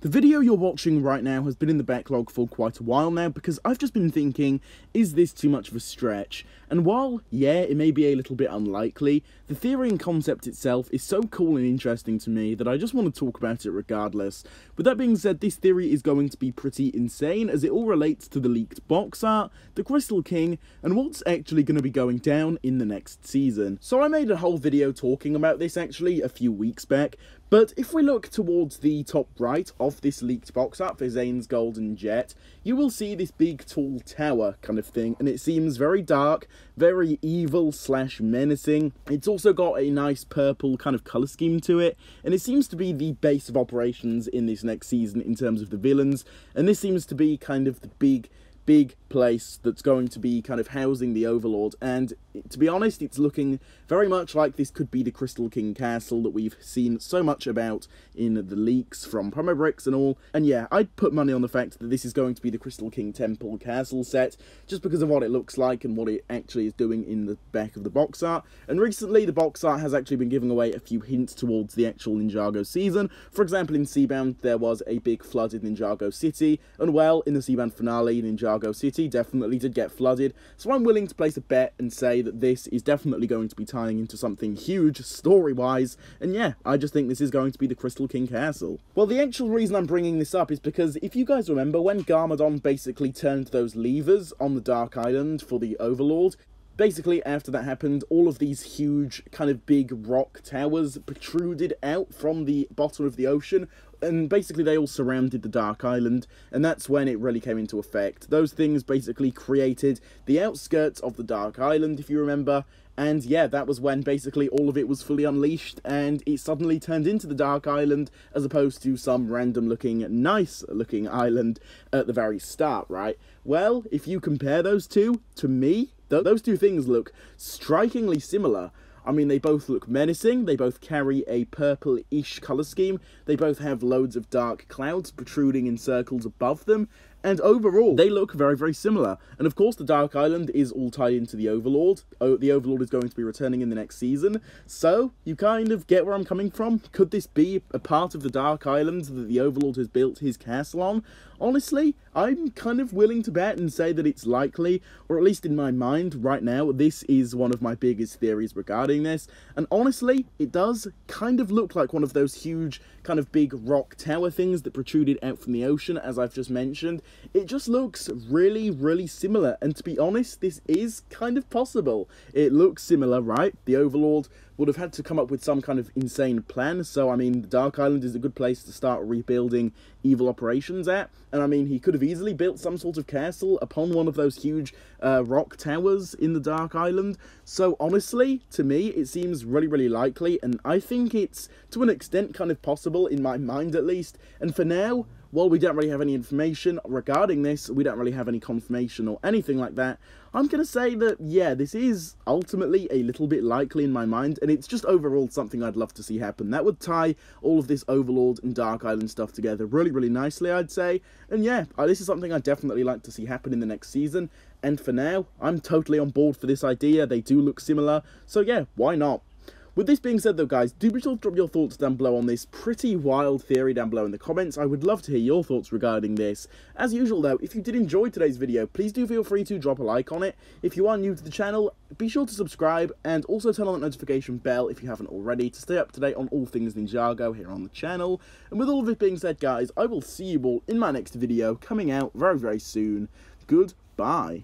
The video you're watching right now has been in the backlog for quite a while now because I've just been thinking, is this too much of a stretch? And while, yeah, it may be a little bit unlikely, the theory and concept itself is so cool and interesting to me that I just want to talk about it regardless. With that being said, this theory is going to be pretty insane as it all relates to the leaked box art, the Crystal King, and what's actually going to be going down in the next season. So I made a whole video talking about this actually a few weeks back, but if we look towards the top right of this leaked box art for Zane's Golden Jet, you will see this big tall tower kind of thing, and it seems very dark, very evil / menacing. It's also got a nice purple kind of colour scheme to it, and it seems to be the base of operations in this next season in terms of the villains, and this seems to be kind of the big place that's going to be kind of housing the Overlord, and to be honest, it's looking very much like this could be the Crystal King Castle that we've seen so much about in the leaks from promo bricks and all. And yeah, I'd put money on the fact that this is going to be the Crystal King Temple Castle set, just because of what it looks like and what it actually is doing in the back of the box art. And recently, the box art has actually been giving away a few hints towards the actual Ninjago season. For example, in Seabound, there was a big flooded Ninjago city, and well, in the Seabound finale, Ninjago City definitely did get flooded, so I'm willing to place a bet and say that this is definitely going to be tying into something huge story-wise, and yeah, I just think this is going to be the Crystal King Castle. Well, the actual reason I'm bringing this up is because if you guys remember when Garmadon basically turned those levers on the Dark Island for the Overlord, basically, after that happened, all of these huge, kind of big rock towers protruded out from the bottom of the ocean, and basically they all surrounded the Dark Island, and that's when it really came into effect. Those things basically created the outskirts of the Dark Island, if you remember, and yeah, that was when basically all of it was fully unleashed, and it suddenly turned into the Dark Island, as opposed to some random-looking, nice-looking island at the very start, right? Well, if you compare those two, to me, those two things look strikingly similar. I mean, they both look menacing, they both carry a purple-ish colour scheme, they both have loads of dark clouds protruding in circles above them, and overall, they look very, very similar. And of course, the Dark Island is all tied into the Overlord. The Overlord is going to be returning in the next season, so you kind of get where I'm coming from. Could this be a part of the Dark Island that the Overlord has built his castle on? Honestly, I'm kind of willing to bet and say that it's likely, or at least in my mind right now, this is one of my biggest theories regarding this. And honestly, it does kind of look like one of those huge, kind of big rock tower things that protruded out from the ocean, as I've just mentioned. It just looks really, really similar, and to be honest, this is kind of possible. It looks similar, right? The Overlord would have had to come up with some kind of insane plan, so I mean, the Dark Island is a good place to start rebuilding evil operations at, and I mean, he could have easily built some sort of castle upon one of those huge rock towers in the Dark Island. So honestly, to me, it seems really, really likely, and I think it's, to an extent, kind of possible, in my mind at least. And for now, while we don't really have any information regarding this, we don't really have any confirmation or anything like that, I'm going to say that, yeah, this is ultimately a little bit likely in my mind, and it's just overall something I'd love to see happen. That would tie all of this Overlord and Dark Island stuff together really, really nicely, I'd say. And yeah, this is something I'd definitely like to see happen in the next season, and for now, I'm totally on board for this idea. They do look similar, so yeah, why not? With this being said though, guys, do be sure to drop your thoughts down below on this pretty wild theory down below in the comments. I would love to hear your thoughts regarding this. As usual though, if you did enjoy today's video, please do feel free to drop a like on it. If you are new to the channel, be sure to subscribe, and also turn on that notification bell if you haven't already, to stay up to date on all things Ninjago here on the channel. And with all of it being said, guys, I will see you all in my next video, coming out very, very soon. Goodbye.